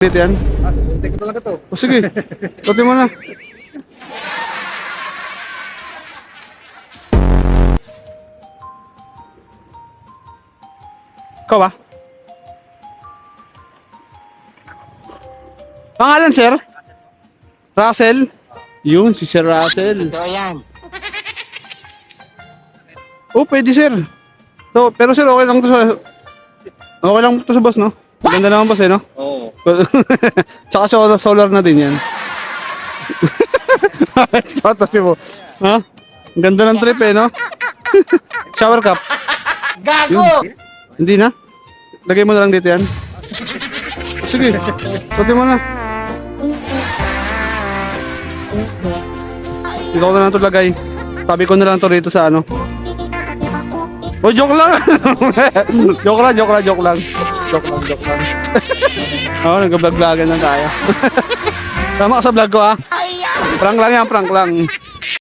Dito yan? Susunod ko talaga to. O sige, tuti mo na. Ikaw ba? Pangalan, sir? Russell? Yun, si Sir Russell. Ito yan. Oh, pwede, sir. So, pero sir, okay lang to sa... Okay lang to sa boss, no? Maganda naman boss, eh, no? Oo. Tsaka solar na din yan. Tatasi mo. Ha? Ang ganda ng trip, eh, no? Shower cup. Gago! Hindi na? Lagay mo na lang dito yan. Sige, pati mo na. Ikaw na lang ito lagay. Tabi ko na lang ito rito sa ano. Oh, joke lang! Joke lang. Joke lang. Oo, nag-vlog-vlogan lang tayo. Tama ka sa vlog ko, ha? Prank lang yan, prank lang.